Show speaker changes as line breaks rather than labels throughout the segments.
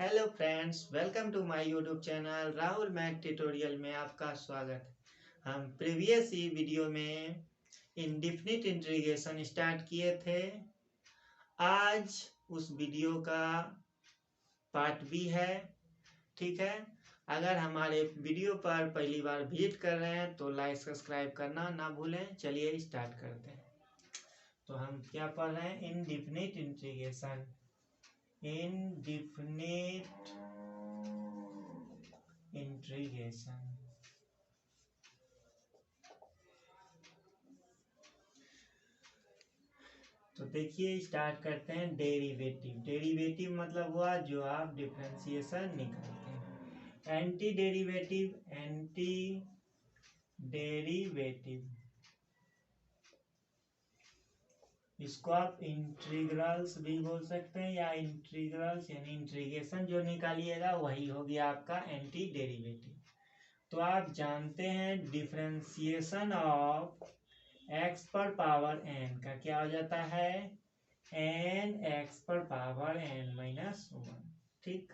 Hello friends, welcome to my YouTube channel Rahul math tutorial में आपका स्वागत है। हम प्रीवियस ही वीडियो में इंडेफिनिट इंटीग्रेशन स्टार्ट किए थे। आज उस वीडियो का पार्ट बी है। ठीक है, अगर हमारे वीडियो पर पहली बार विजिट कर रहे हैं तो लाइक सब्सक्राइब करना ना भूलें। चलिए स्टार्ट करते हैं। तो हम क्या पढ़ रहे हैं? Indefinite integration. Indefinite integration. तो देखिए स्टार्ट करते हैं। डेरिवेटिव। डेरिवेटिव मतलब हुआ जो आप डिफरेंशिएशन निकालते हैं। Anti derivative. एंटी डेरिवेटिव इसको आप इंटीग्रल्स भी बोल सकते हैं, या इंटीग्रल्स यानी इंटीग्रेशन जो निकालिएगा वही हो गया आपका एंटी डेरिवेटिव। तो आप जानते हैं डिफरेंशिएशन ऑफ एक्स पर पावर एन का क्या हो जाता है? एन एक्स पर पावर एन माइनस वन। ठीक,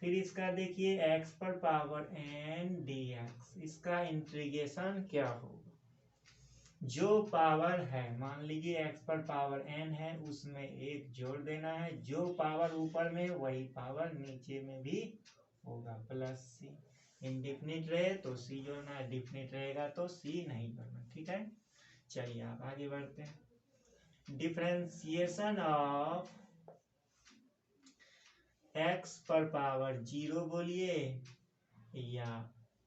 फिर इसका देखिए एक्स पर पावर एन डी एक्स, इसका इंटीग्रेशन क्या होगा? जो पावर है, मान लीजिए एक्स पर पावर एन है, उसमें एक जोड़ देना है। जो पावर ऊपर में वही पावर नीचे में भी होगा, प्लस सी। इंडिफिनिट रहे तो सी जोड़ना है, डिफिनिट रहेगा तो सी नहीं जोड़ना। ठीक है, चलिए आप आगे बढ़ते हैं। डिफरेंशिएशन ऑफ एक्स पर पावर 0 बोलिए या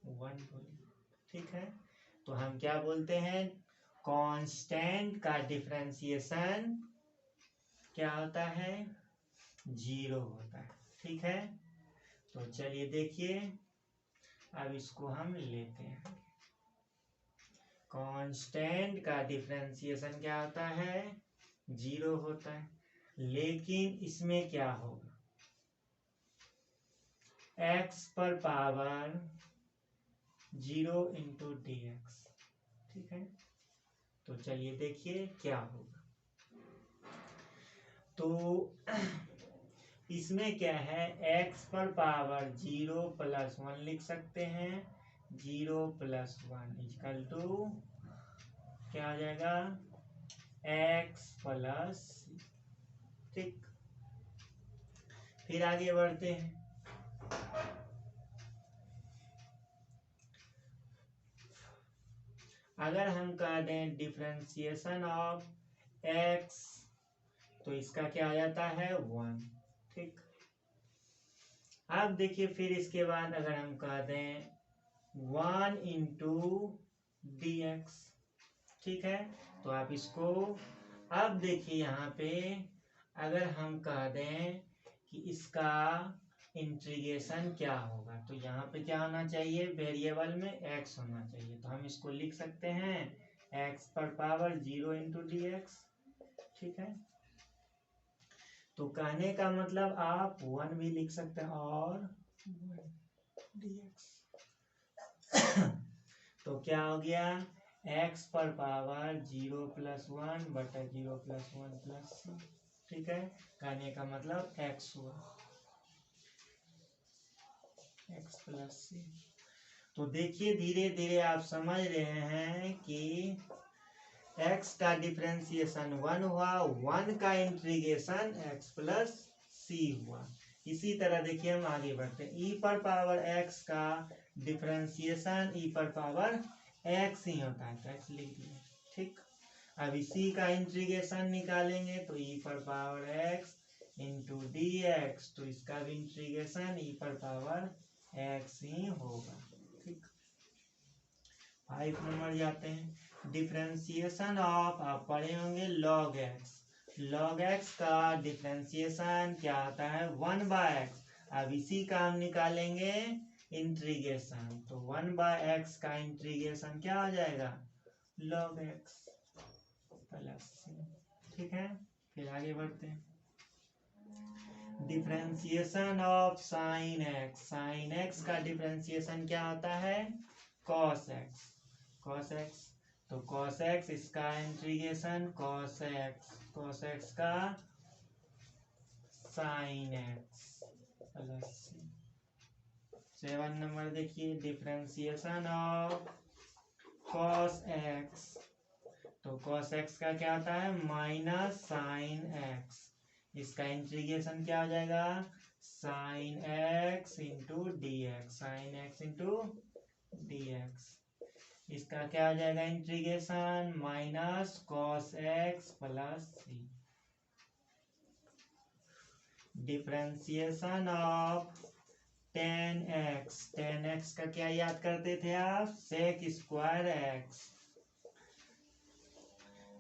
1 बोलिए। ठीक है, तो हम क्या बोलते हैं? कांस्टेंट का डिफरेंशिएशन क्या होता है? 0 होता है। ठीक है, तो चलिए देखिए, अब इसको हम लेते हैं। कांस्टेंट का डिफरेंशिएशन क्या होता है? 0 होता है। लेकिन इसमें क्या होगा? एक्स पर पावर 0 इंटू डी एक्स। ठीक है, तो चलिए देखिए क्या होगा। तो इसमें क्या है? एक्स पर पावर 0 प्लस 1 लिख सकते हैं। 0 प्लस 1 इक्वल टू क्या आ जाएगा? X plus. ठीक, फिर आगे बढ़ते हैं। अगर हम कह दें डिफरेंशिएशन ऑफ एक्स, तो इसका क्या आ जाता है? 1। ठीक, अब देखिए फिर इसके बाद अगर हम कह दें 1 इंटू डी एक्स। ठीक है, तो आप इसको अब देखिए यहाँ पे अगर हम कह दें कि इसका इंटीग्रेशन क्या होगा, तो यहाँ पे क्या होना चाहिए? वेरिएबल में एक्स होना चाहिए। तो हम इसको लिख सकते हैं एक्स पर पावर 0 इंटू डी एक्स। ठीक है, तो कहने का मतलब आप 1 भी लिख सकते हैं और डी एक्स। तो क्या हो गया? एक्स पर पावर 0 प्लस 1 बटा 0 प्लस 1 प्लस सी। ठीक है, कहने का मतलब एक्स हुआ, एक्स प्लस सी। तो देखिए धीरे धीरे आप समझ रहे हैं कि एक्स का डिफरेंशिएशन 1 हुआ, 1 का इंटीग्रेशन एक्स प्लस सी हुआ। इसी तरह देखिए हम आगे बढ़ते हैं। ई पर पावर एक्स का डिफरेंशिएशन ई पर पावर एक्स ही होता है, तो एक्स लिख दिए। ठीक, अब इसी का इंटीग्रेशन निकालेंगे तो ई पर power x into d x, तो इसका भी इंटीग्रेशन ई पर पावर एक्स ही होगा। ठीक, 5 नंबर जाते हैं। डिफरेंशिएशन ऑफ, आप पढ़े होंगे लॉग एक्स। लॉग एक्स का डिफरेंशिएशन क्या आता है? 1 बाय एक्स। अब इसी का हम निकालेंगे इंटीग्रेशन, तो 1 बाय एक्स का इंटीग्रेशन क्या हो जाएगा? Log x plus. ठीक है, फिर आगे बढ़ते हैं। Differentiation of sine x. Sine x का डिफरेंशिएशन क्या होता है? Cos x. कॉस एक्स, तो कॉस एक्स इसका integration cos x, cos x का sine x plus C. 7 number देखिए, डिफरेंशिएशन ऑफ कॉस एक्स। तो कॉस एक्स का क्या होता है, माइनस साइन एक्स। इसका इंटीग्रेशन क्या हो जाएगा, sine x into d x, sine x into d x. इसका क्या हो जाएगा integration, minus cos x plus C. Differentiation of tan x. Tan x का क्या याद करते थे आप, सेक स्क्वायर एक्स।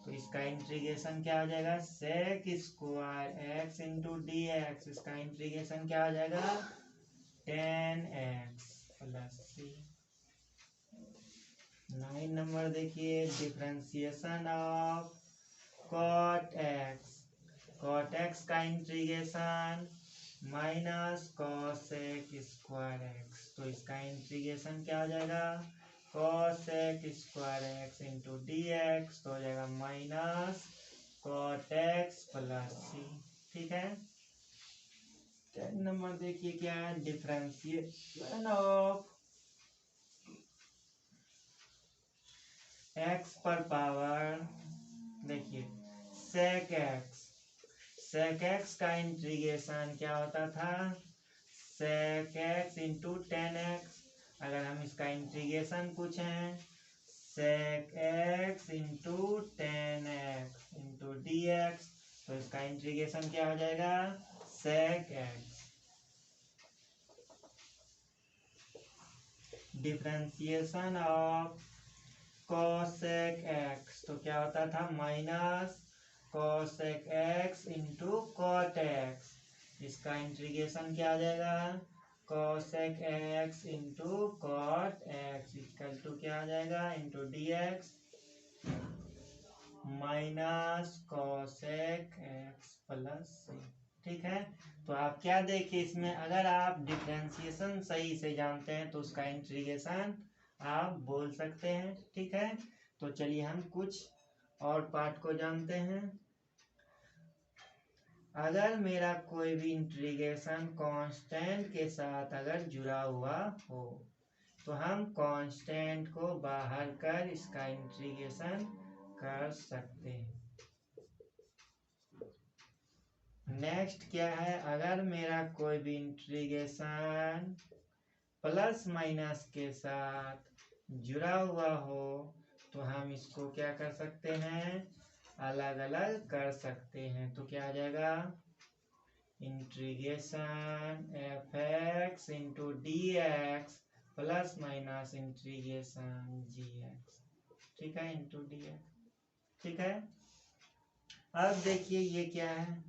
तो इसका इंटीग्रेशन क्या हो जाएगा, sec square x into d x. इसका इंटीग्रेशन क्या हो जाएगा, टेन एक्स प्लस सी। 9 नंबर देखिए, differentiation of cot x. Cot x का integration minus cosec square x. तो इसका इंटीग्रेशन क्या हो जाएगा, cosec square x into d x. तो हो जाएगा minus cot x plus C. ठीक है। 10 नंबर देखिए क्या है, डिफरेंशिएशन ऑफ एक्स पर पावर। देखिए सेक एक्स। सेक एक्स का इंटीग्रेशन क्या होता था, sec x into tan x. अगर हम इसका इंटीग्रेशन पूछें, sec x into tan x into d x. तो इसका इंटीग्रेशन क्या हो जाएगा, sec x. Differentiation of cosec x. तो क्या होता था, minus cosec x into cot x. इसका इंटीग्रेशन क्या आ जाएगा, cosec x into cot x equal to क्या आ जाएगा, into d x minus cosec x plus C. ठीक है। तो आप क्या देखिए इसमें, अगर आप डिफरेंशिएशन सही से जानते हैं तो उसका इंटीग्रेशन आप बोल सकते हैं। ठीक है। तो चलिए हम कुछ और पार्ट को जानते हैं। अगर मेरा कोई भी इंटीग्रेशन कांस्टेंट के साथ अगर जुड़ा हुआ हो तो हम कांस्टेंट को बाहर कर इसका इंटीग्रेशन कर सकते हैं। नेक्स्ट क्या है, अगर मेरा कोई भी इंटीग्रेशन प्लस माइनस के साथ जुड़ा हुआ हो तो हम इसको क्या कर सकते हैं, अलग अलग कर सकते हैं। तो क्या आ जाएगा, integration f x into d x plus minus integration g x. ठीक है, इंटू डी एक्स। ठीक है। अब देखिए ये क्या है,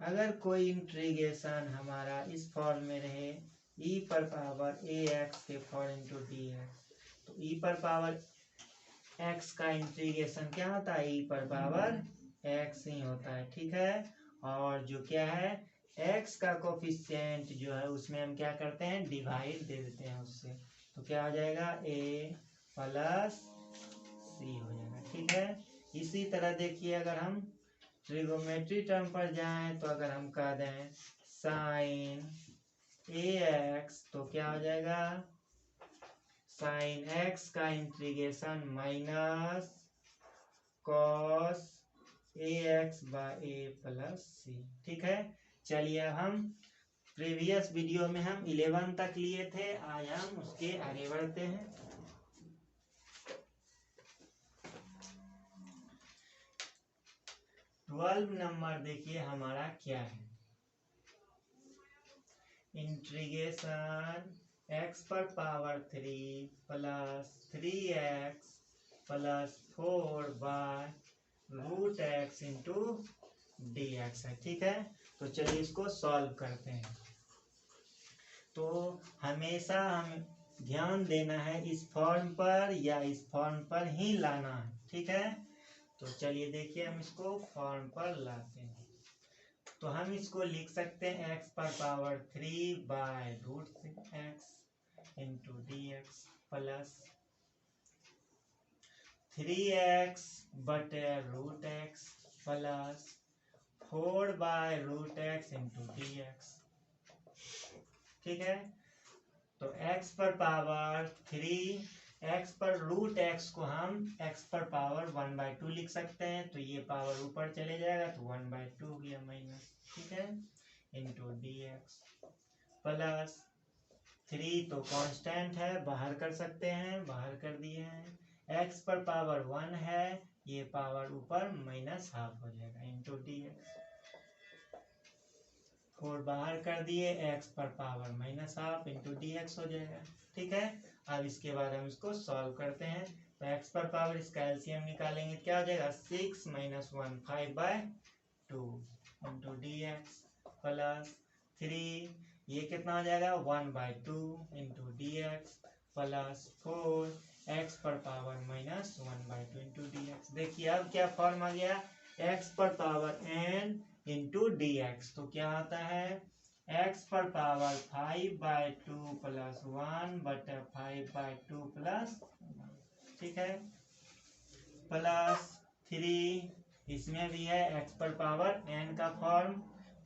अगर कोई इंटीग्रेशन हमारा इस फॉर्म में रहे, ई पर पावर ए एक्स के फॉर इंटू डी एक्स। तो ई पर पावर एक्स का इंटीग्रेशन क्या होता है, ई पर पावर एक्स ही होता है। ठीक है। और जो क्या है, एक्स का कोफिशिएंट जो है उसमें हम क्या करते हैं, डिवाइड दे देते हैं उससे। तो क्या हो जाएगा, ए प्लस सी हो जाएगा। ठीक है। इसी तरह देखिए अगर हम ट्रिगोमेट्री टर्म पर जाएं तो अगर हम कह दें साइन ए एक्स तो क्या हो जाएगा, साइन एक्स का integration minus cos A x bye A plus C. ठीक है। चलिए हम प्रीवियस वीडियो में हम 11 तक लिए थे, आज हम उसके आगे बढ़ते हैं। ट्वेल्व नंबर देखिए हमारा क्या है, इंटीग्रेशन एक्स पर power 3 plus 3x plus 4 by root x into d x है। ठीक है। तो चलिए इसको सॉल्व करते हैं। तो हमेशा हम ध्यान देना है इस फॉर्म पर या इस फॉर्म पर ही लाना है। ठीक है। तो चलिए देखिए हम इसको फॉर्म पर लाते हैं। तो हम इसको लिख सकते हैं एक्स पर power 3 by root x into d x plus 3x बटे root x plus 4 by root x into d x. ठीक है। तो x पर पावर 3, x पर रूट x को हम x पर पावर 1/2 लिख सकते हैं, तो ये पावर ऊपर चले जाएगा तो 1/2 हो गया माइनस, ठीक है, इंटू dx प्लस 3 तो कांस्टेंट है, बाहर कर सकते हैं, बाहर कर दिए हैं। x पर पावर 1 है, ये पावर ऊपर माइनस हाफ हो जाएगा इंटू dx, 4 बाहर कर दिए, x पर power minus half into dx हो जाएगा, ठीक है। अब इसके बाद हम इसको सॉल्व करते हैं, तो x पर पावर इसका एलसीएम निकालेंगे, क्या हो जाएगा 6 - 1 5/2 इंटू dx प्लस 3, ये कितना हो जाएगा 1/2 इंटू dx प्लस 4 x पर पावर माइनस 1/2 इंटू dx। देखिए अब क्या फॉर्म आ गया, x पर पावर n इंटू dx, तो क्या आता है x पर पावर 5/2 प्लस 1/5/2 प्लस, ठीक है, प्लस 3 इसमें भी है x पर पावर n का फॉर्म,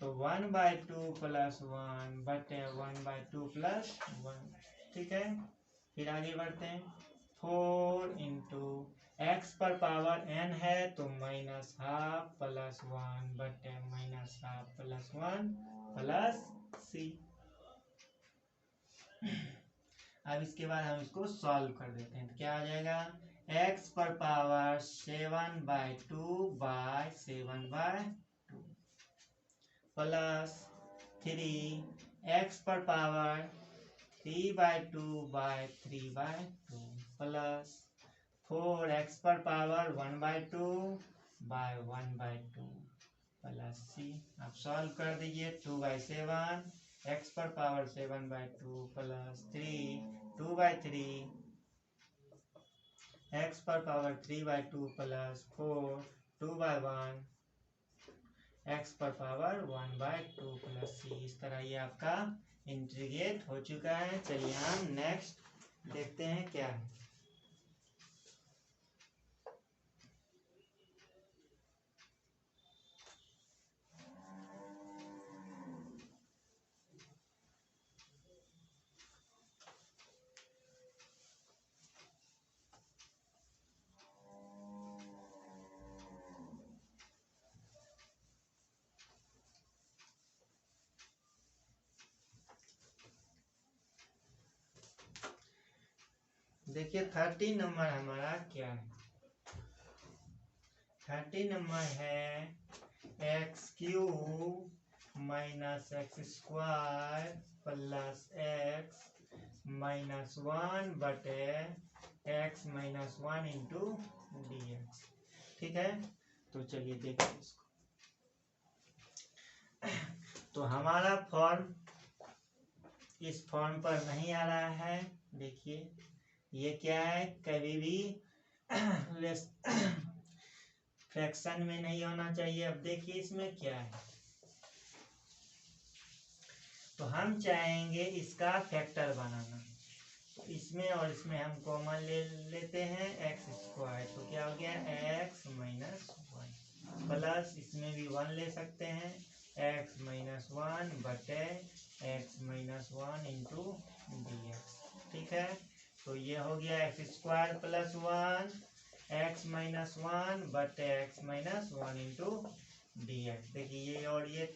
तो 1/2 प्लस 1/1/2 प्लस 1, ठीक है। फिर आगे बढ़ते हैं, 4 इंटू एक्स पर पावर n है तो minus half plus 1/-1/2 plus 1 plus c। अब इसके बाद हम इसको सॉल्व कर देते हैं, तो क्या आ जाएगा x पर पावर 7/2 प्लस 3 x पर पावर 3/2 प्लस 4x पर पावर 1/2 प्लस c। आप सॉल्व कर दीजिए, 2/7 x पर पावर 7/2 प्लस 3 2/3 x पर पावर 3/2 प्लस 4 2/1 x पर पावर 1/2 प्लस c। इस तरह ये आपका इंटीग्रेट हो चुका है। चलिए हम नेक्स्ट देखते हैं क्या है। देखिए 30 नंबर हमारा क्या है, 30 नंबर है x³ minus x² plus x -1/x-1 into dx, ठीक है। तो चलिए देखते हैं इसको। तो हमारा फॉर्म इस फॉर्म पर नहीं आ रहा है, देखिए ये क्या है, कभी भी फ्रैक्शन में नहीं होना चाहिए। अब देखिए इसमें क्या है, तो हम चाहेंगे इसका फैक्टर बनाना, तो इसमें और इसमें हम कॉमन ले लेते हैं x², तो क्या हो गया x - 1 प्लस इसमें भी 1 ले सकते हैं x - 1/x-1 इंटू dx, ठीक है। तो ये हो गया x² plus 1 x - 1/x-1 into dx। देखिए ये और ये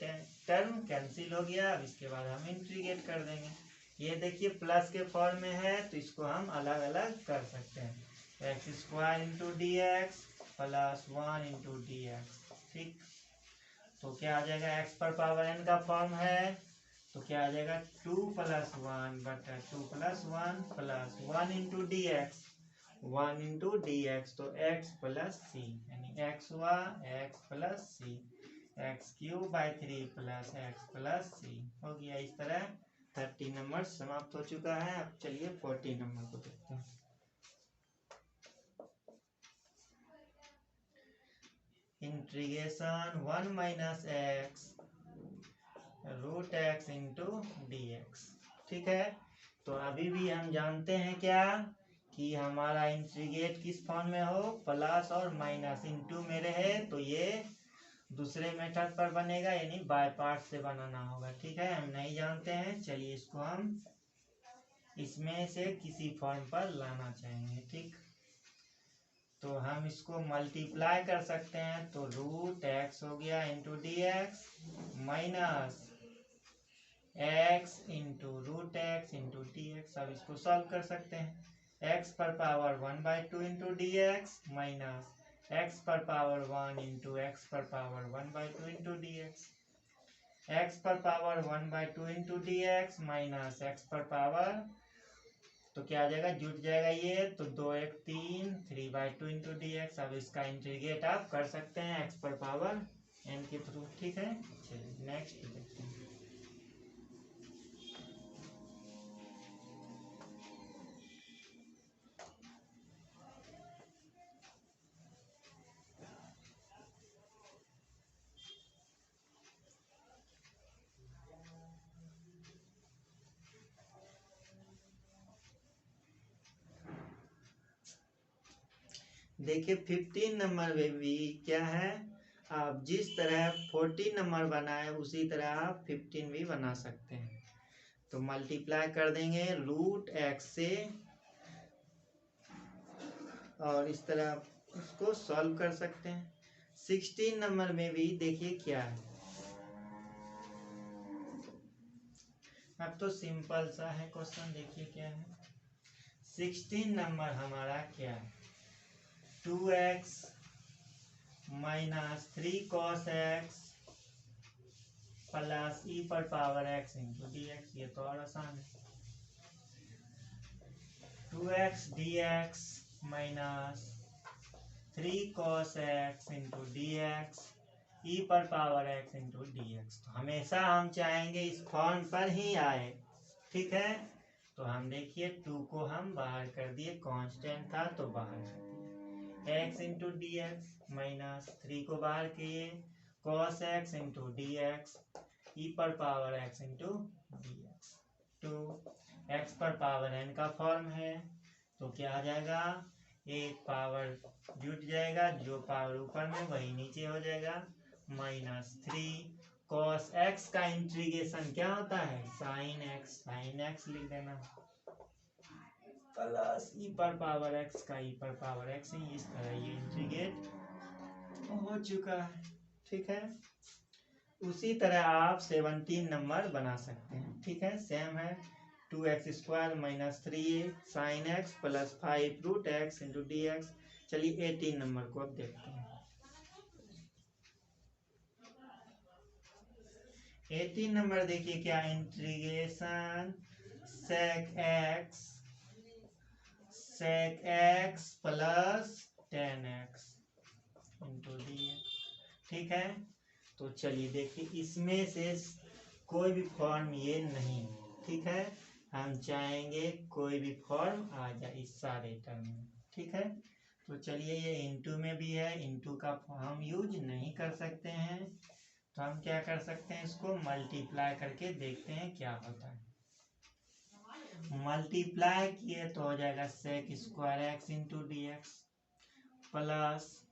टर्म कैंसिल हो गया। अब इसके बाद हम इंटीग्रेट कर देंगे, ये देखिए प्लस के फॉर्म में है तो इसको हम अलग अलग कर सकते हैं, x² into dx plus 1 into dx, ठीक। तो क्या आ जाएगा, x पर पावर n का फॉर्म है तो क्या आ जाएगा 2 + 1/2 + 1 plus 1 into dx 1 into dx, तो x प्लस c, यानी x हुआ x plus c, x³/3 plus x plus c हो गया। इस तरह 30 नंबर समाप्त हो चुका है। अब चलिए 40 नंबर को देखते हैं। Integration 1 - x √x into dx, ठीक है। तो अभी भी हम जानते हैं क्या कि हमारा इंटीग्रेट किस फॉर्म में हो, प्लस और माइनस इंटू में रहे तो ये दूसरे मेथड पर बनेगा, यानी बाय पार्ट से बनाना होगा। ठीक है, हम नहीं जानते हैं, चलिए इसको हम इसमें से किसी फॉर्म पर लाना चाहेंगे। ठीक, तो हम इसको मल्टीप्लाई कर सकते हैं, तो रूट एक्स हो गया into d x minus x into root x into d x. अब इसको सॉल्व कर सकते हैं। एक्स पर power 1/2 into d x minus x पर पावर 1 इंटू एक्स पर power 1/2 into d x. X पर power 1/2 into d x minus x पर पावर, तो क्या आ जाएगा, जुट जाएगा ये, तो 2 1 3 3/2 इंटू डी एक्स। अब इसका इंटीग्रेट आप कर सकते हैं एक्स पर पावर n के थ्रू। ठीक है, चलिए नेक्स्ट देखते हैं। देखिए 15 नंबर में भी क्या है, आप जिस तरह 14 नंबर बनाए उसी तरह आप 15 भी बना सकते हैं। तो मल्टीप्लाई कर देंगे रूट एक्स से, और इस तरह उसको सॉल्व कर सकते हैं। 16 नंबर में भी देखिए क्या है, अब तो सिंपल सा है क्वेश्चन। देखिए क्या है, 16 नंबर हमारा क्या है, 2x minus 3 cos x plus e पर power x into d x. ये तो और आसान है, 2x dx minus 3 cos x into d x e पर power x into d x. तो हमेशा हम चाहेंगे इस फॉर्म पर ही आए। ठीक है, तो हम देखिए 2 को हम बाहर कर दिए, कांस्टेंट था तो बाहर कर दिए, x into d x minus 3 को बाहर किए, cos x into d x e पर power x into d x. तो x पर पावर n का फॉर्म है, तो क्या आ जाएगा, एक पावर जुट जाएगा, जो पावर ऊपर में वही नीचे हो जाएगा, माइनस 3 cos x का इंटीग्रेशन क्या होता है, साइन x लिख देना, प्लस ई पर पावर x का ई पर पावर x ही। इस तरह ये इंटीग्रेट हो चुका है। ठीक है, उसी तरह आप 17 नंबर बना सकते हैं। ठीक है, सेम है, 2x² minus 3 sine x plus 5 root x into d x. चलिए 18 नंबर को अब देखते हैं। 18 नंबर देखिए क्या, integration sec x plus tan x into d x. ठीक है, तो चलिए देखिए इसमें से कोई भी फॉर्म ये नहीं। ठीक है, हम चाहेंगे कोई भी फॉर्म आ जाए इस सारे टर्म में। ठीक है, तो चलिए ये इंटू में भी है, इंटू का हम यूज नहीं कर सकते हैं, तो हम क्या कर सकते हैं, इसको मल्टीप्लाई करके देखते हैं क्या होता है। मल्टीप्लाई किए तो हो जाएगा sec² x into d x plus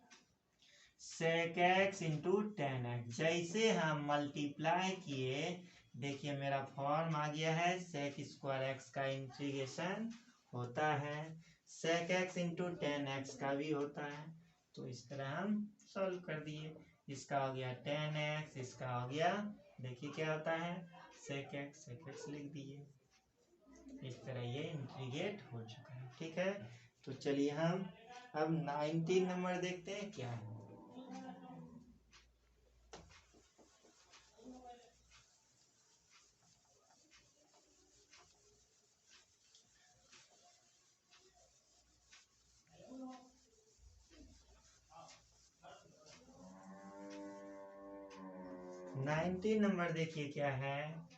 sec x into tan x। जैसे हम मल्टीप्लाई किए, देखिए मेरा फॉर्म आ गया है, sec² x का इंटीग्रेशन होता है, sec x into tan x का भी होता है। तो इस तरह हम सॉल्व कर दिए, इसका हो गया tan x, इसका हो गया, देखिए क्या होता है, sec x लिख दिए। इस तरह ये इंटीग्रेट हो चुका है। ठीक है, तो चलिए हम अब 19 नंबर देखते हैं क्या है। नाइनटीन नंबर देखिए क्या है,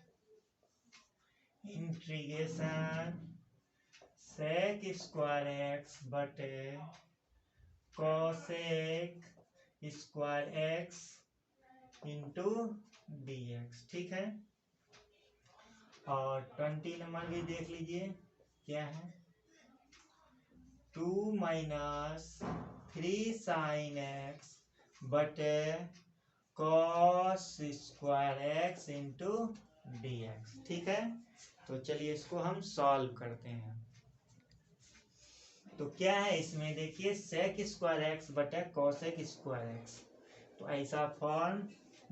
इंटीग्रेशन sec² x बटे cosec² x into d x. ठीक है, और 20 नंबर भी देख लीजिए क्या है, 2 माइनस 3 साइन x बटे cos square x into d x. ठीक है, तो चलिए इसको हम सॉल्व करते हैं। तो क्या है इसमें, देखिए सेक स्क्वायर एक्स बटे कॉसेक स्क्वायर एक्स। तो ऐसा फॉर्म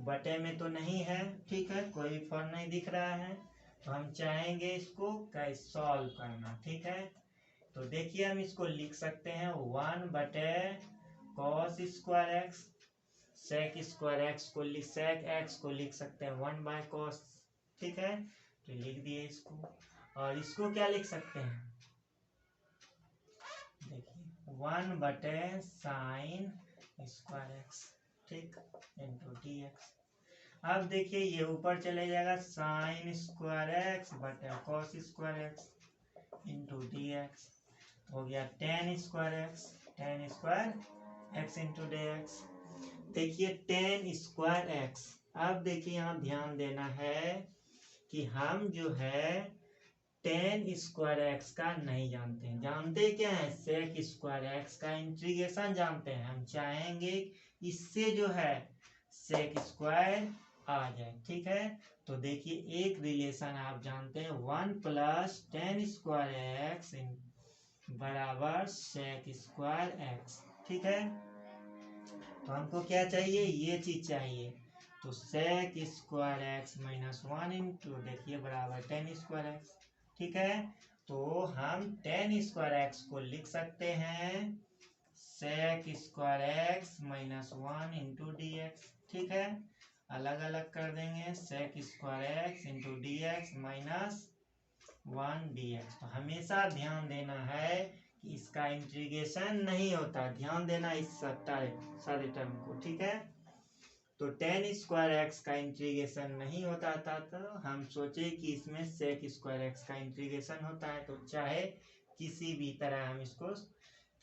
बटे में तो नहीं है, ठीक है, कोई फॉर्म नहीं दिख रहा है। तो हम चाहेंगे इसको कैसे सॉल्व करना। ठीक है, तो देखिए हम इसको लिख सकते हैं 1 बटे cos square x. Sec square x को सेक एक्स को लिख सकते हैं 1 बाय कॉस। ठीक है, तो लिख दिए इसको। और इसको क्या लिख सकते हैं, देखिए 1 बटे साइन स्क्वायर एक्स, ठीक, इंटू डी एक्स। अब देखिए ये ऊपर चले जाएगा साइन स्क्वायर एक्स बटे cos square x into d x. हो गया ten square x into d x. देखिए टेन स्क्वायर एक्स। अब देखिए यहाँ ध्यान देना है कि हम जो है टेन स्क्वायर एक्स का नहीं जानते हैं। जानते क्या है, सेक स्क्वायर एक्स का इंटीग्रेशन जानते हैं। हम चाहेंगे इससे जो है सेक स्क्वायर आ जाए। ठीक है, तो देखिए एक रिलेशन आप जानते हैं 1 प्लस टेन स्क्वायर एक्स बराबर सेक स्क्वायर एक्स। ठीक है, तो हमको क्या चाहिए, ये चीज चाहिए। तो sec square x minus 1 into देखिए बराबर टेन स्क्वायर एक्स। ठीक है, तो हम टेन स्क्वायर एक्स को लिख सकते हैं sec square x minus 1 into d x. ठीक है, अलग अलग कर देंगे, sec square x into d x minus 1 d x. तो हमेशा ध्यान देना है कि इसका इंटीग्रेशन नहीं होता, ध्यान देना इस सारे टर्म को। ठीक है, तो टेन स्क्वायर एक्स का इंटीग्रेशन नहीं होता था, तो हम सोचे कि इसमें सेक स्क्वायर एक्स का इंटीग्रेशन होता है। तो चाहे किसी भी तरह हम इसको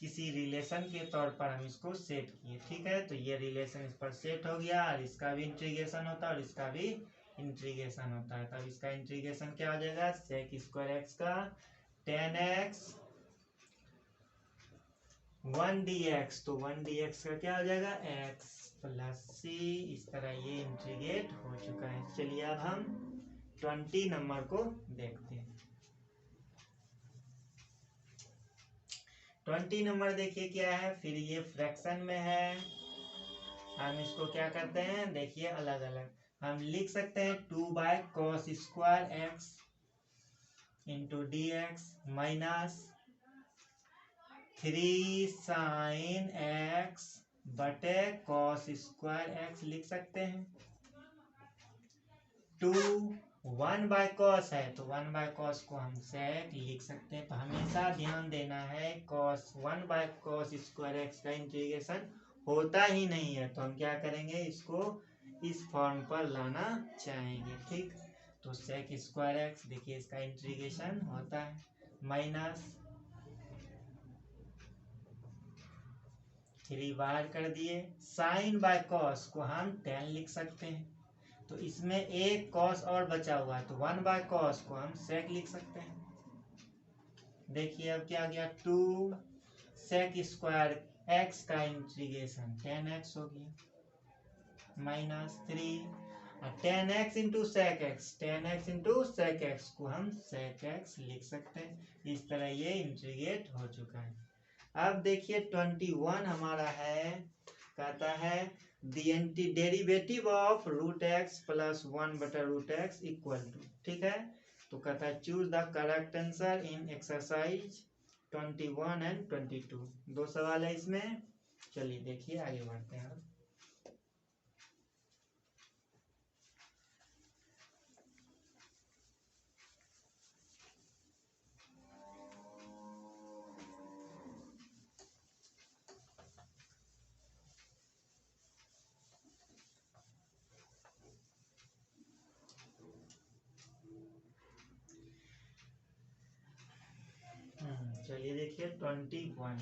किसी रिलेशन के तौर पर हम इसको सेट किए। ठीक है, तो ये रिलेशन इस पर सेट हो गया और इसका भी इंटीग्रेशन होता है और इसका भी इंटीग्रेशन होता है। तब इसका इंटीग्रेशन क्या हो जाएगा, सेक स्क्वायर एक्स का टेन एक्स 1 डी एक्स, तो 1 डी एक्स का क्या हो जाएगा एक्स प्लस सी। इस तरह ये इंटीग्रेट हो चुका है। चलिए अब हम 20 नंबर को देखते हैं। 20 नंबर देखिए क्या है, फिर ये फ्रैक्शन में है। हम इसको क्या करते हैं, देखिए अलग अलग हम लिख सकते हैं 2 by cos square x into d x minus 3 sine x बटे कॉस स्क्वायर एक्स लिख सकते हैं। 2 1 बाय कॉस है, तो 1 बाय कॉस को हम सेक लिख सकते हैं। तो हमेशा ध्यान देना है cos 1 by cos square x का इंटीग्रेशन होता ही नहीं है। तो हम क्या करेंगे, इसको इस फॉर्म पर लाना चाहेंगे। ठीक, तो सेक स्क्वायर एक्स देखिए इसका इंटीग्रेशन होता है माइनस 3 बाहर कर दिए, साइन बाय कॉस को हम 10 लिख सकते हैं। तो इसमें एक कॉस और बचा हुआ है, तो 1 बाय कॉस को हम सेक लिख सकते हैं। देखिए अब क्या गया, 2 सेक स्क्वायर एक्स का इंटीग्रेशन 10x हो गया माइनस 3 और 10x into sec x, 10x into sec x को हम सेक एक्स लिख सकते हैं। इस तरह ये इंटीग्रेट हो चुका है। अब देखिए 21 हमारा है, कहता है the derivative of root x plus 1 बटा रूट एक्स इक्वल टू। ठीक है, तो कहता है choose the correct answer in exercise 21 and 22। दो सवाल है इसमें। चलिए देखिए आगे बढ़ते हैं। चलिए देखिए 21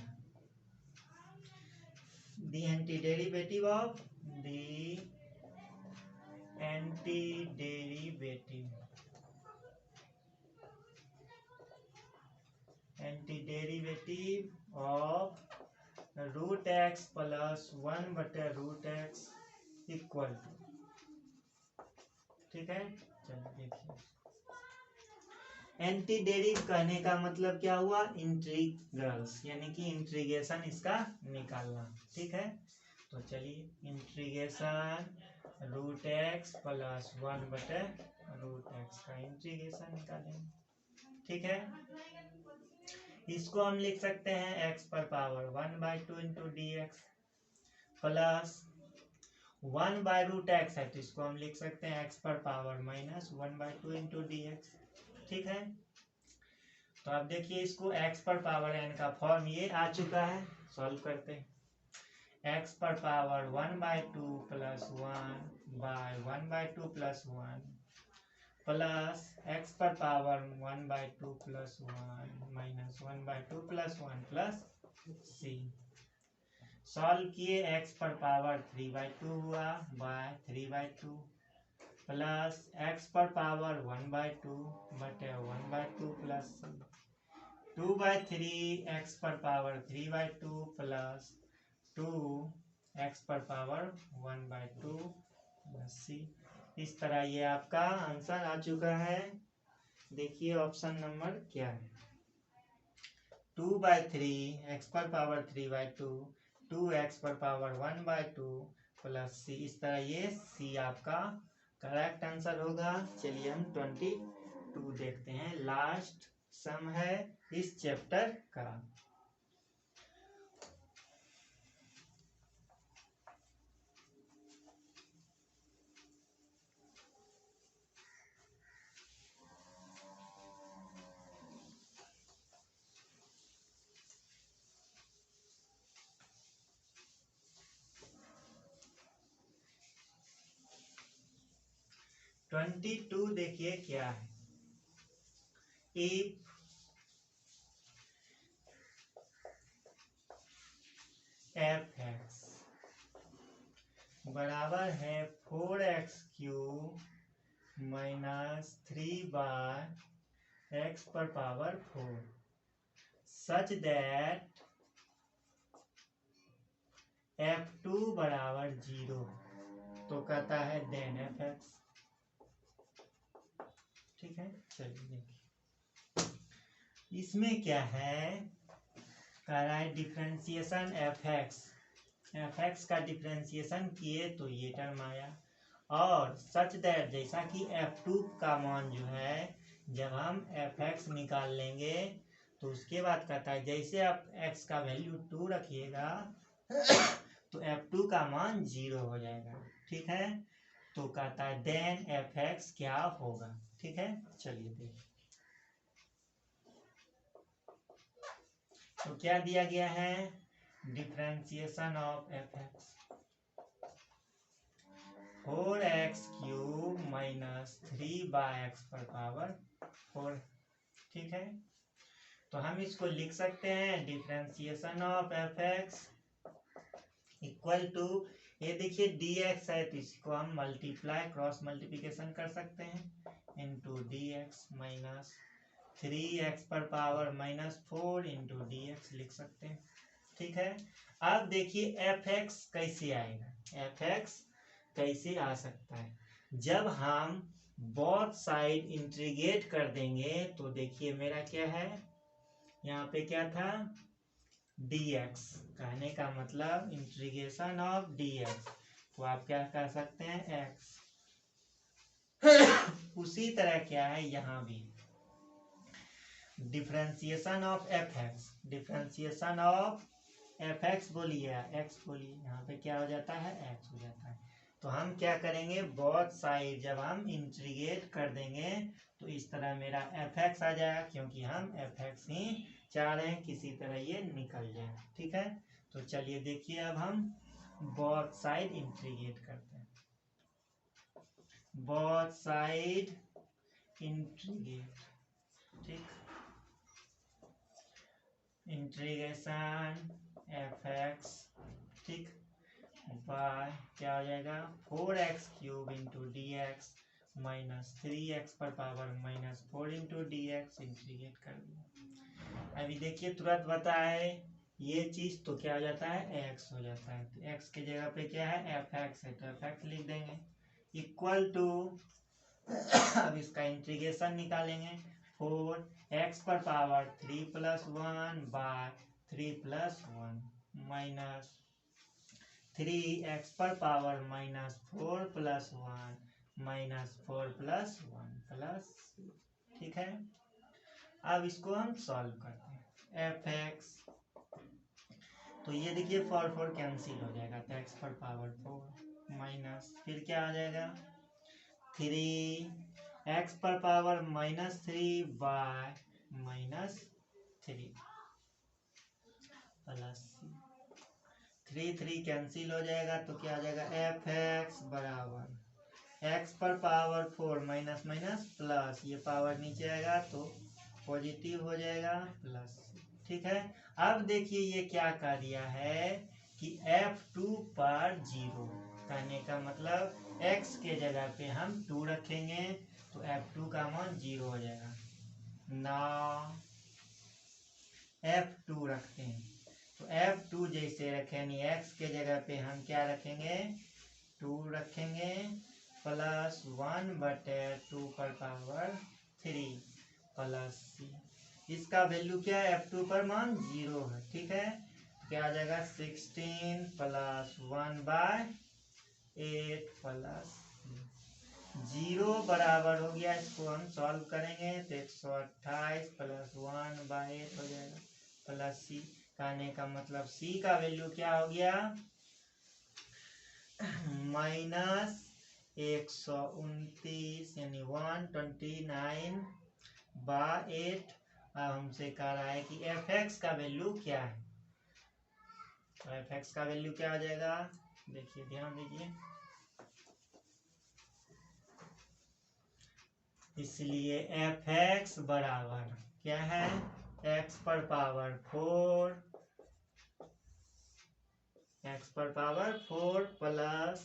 the antiderivative of the antiderivative of root x plus 1 बटे रूट एक्स इक्वल टू, ठीक है। चलिए देखिए, एंटी डेरिव कहने का मतलब क्या हुआ, इंट्रीग्रल्स, यानी कि इंट्रीगेशन इसका निकालना, ठीक है। तो चलिए integration root x plus 1/√x का इंट्रीगेशन निकालेंगे, ठीक है। इसको हम लिख सकते हैं x पर power 1/2 into d x plus 1/√x है, तो इसको हम लिख सकते हैं x पर पावर -1/2 इंटू डी एक्स, ठीक है। तो अब देखिए इसको x पर पावर n का फॉर्म ये आ चुका है, सॉल्व करते हैं। x पर power 1/2 plus 1/1/2 plus 1 plus x पर power 1/2 plus 1 minus 1/2 plus 1 plus c। Solve किए, x पर पावर 3/2 हुआ बाय 3/2 प्लस x पर पावर 1/2 बटे 1/2 प्लस c 2/3 x पर पावर 3/2 प्लस 2 x पर पावर 1/2 प्लस c। इस तरह ये आपका आंसर आ चुका है। देखिए ऑप्शन नंबर क्या है, 2/3 x पर पावर 3/2 2x पर पावर 1/2 प्लस c। इस तरह ये c आपका करेक्ट आंसर होगा। चलिए हम 22 देखते हैं, लास्ट सम है इस चैप्टर का। ट्वेंटी टू देखिए क्या है, इफ f(x) बराबर है 4x³ माइनस 3/x पर पावर 4 सच दैट f2 बराबर 0, तो कहता है देन f(x), ठीक है। चलिए देखिए इसमें क्या है, कह रहा है डिफ्रेंसिएशन f(x) का डिफ्रेंसिएशन किए तो ये टर्म आया, और सच दैट जैसा कि f2 का मान जो है जब हम f(x) निकाल लेंगे तो उसके बाद कहता है जैसे आप x का वैल्यू 2 रखिएगा तो f2 का मान 0 हो जाएगा, ठीक है। तो कहता है देन f(x) क्या होगा, ठीक है। चलिए देखिए, तो क्या दिया गया है, differentiation of f(x) 4x³ minus 3/x पर पावर 4, ठीक है। तो हम इसको लिख सकते हैं differentiation of f(x) equal to, ये देखिए dx है तो इसको हम मल्टीप्लाई क्रॉस मल्टीप्लिकेशन कर सकते हैं इंटू dx माइनस 3x पर पावर -4 इंटू dx लिख सकते हैं, ठीक है। अब देखिए f(x) कैसे आएगा, f(x) कैसे आ सकता है, जब हम बोथ साइड इंटीग्रेट कर देंगे तो देखिए मेरा क्या है, यहाँ पे क्या था dx, कहने का मतलब इंटीग्रेशन ऑफ dx, तो आप क्या कह सकते हैं x। उसी तरह क्या है यहाँ भी differentiation of f(x), differentiation of f(x) बोलिए x बोलिए, यहाँ पे क्या हो जाता है x हो जाता है। तो हम क्या करेंगे, बोथ साइड जब हम इंटीग्रेट कर देंगे तो इस तरह मेरा f(x) आ जाएगा, क्योंकि हम f(x) ही चाह रहे हैं किसी तरह ये निकल जाए, ठीक है। तो चलिए देखिए अब हम बोथ साइड इंटीग्रेट करते हैं, बोथ साइड इंटीग्रेट, ठीक, इंटीग्रेशन f(x), ठीक, बाय क्या हो जाएगा 4x³ into dx minus 3x पर पावर -4 इंटू dx इंटीग्रेट कर दिया। अभी देखिए तुरंत बताए ये चीज तो क्या हो जाता है x हो जाता है, तो x की जगह पे क्या है fx है, तो fx लिख देंगे इक्वल टू अब इसका इंटीग्रेशन निकालेंगे 4x पर पावर 3 + 1 बाय 3 + 1 माइनस 3x पर पावर -4 + 1 -4 + 1 प्लस, ठीक है। अब इसको हम सॉल्व करते हैं fx, तो ये देखिए 4 4 कैंसिल हो जाएगा, तो x पर पावर 4 माइनस फिर क्या आ जाएगा 3 x पर पावर -3 बाय -3 प्लस 3 3 कैंसिल हो जाएगा, तो क्या आ जाएगा fx बराबर x पर पावर 4 माइनस माइनस प्लस, ये पावर नीचे आएगा तो पॉजिटिव हो जाएगा प्लस, ठीक है। अब देखिए ये क्या कर दिया है कि f2 पर 0, कहने का मतलब x के जगह पे हम 2 रखेंगे तो f2 का मान 0 हो जाएगा। ना f2 रखते हैं, तो f2 जैसे रखें यानी x के जगह पे हम क्या रखेंगे 2 रखेंगे प्लस 1/2 पर पावर 3 प्लस c, इसका वैल्यू क्या है f2 पर मान 0 है, ठीक है। क्या आ जाएगा 16 + 1/8 प्लस 0 बराबर हो गया, इसको हम सॉल्व करेंगे तो 128 + 1/8 हो जाएगा प्लस c, कहने का मतलब c का वैल्यू क्या हो गया -129 यानी 129/8। अब हमसे कह रहा है कि fx का वैल्यू क्या है, तो fx का वैल्यू क्या आ जाएगा, देखिए ध्यान दीजिए, इसलिए fx बराबर क्या है x पर power 4 plus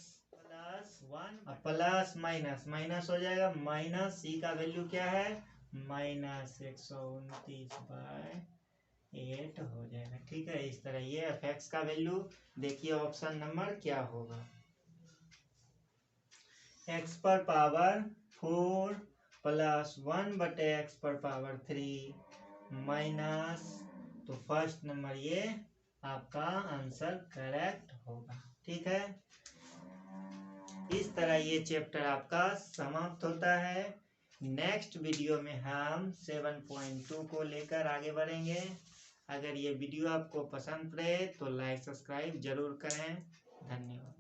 1 plus minus minus हो जाएगा, माइनस c का वैल्यू क्या है -129/8 हो जाएगा, ठीक है। इस तरह ये fx का वैल्यू देखिए ऑप्शन नंबर क्या होगा, x पर पावर 4 प्लस 1/x पर पावर 3 माइनस, तो फर्स्ट नंबर ये आपका आंसर करेक्ट होगा, ठीक है। इस तरह ये चैप्टर आपका समाप्त होता है। नेक्स्ट वीडियो में हम 7.2 को लेकर आगे बढ़ेंगे। अगर ये वीडियो आपको पसंद पड़े तो लाइक सब्सक्राइब जरूर करें। धन्यवाद।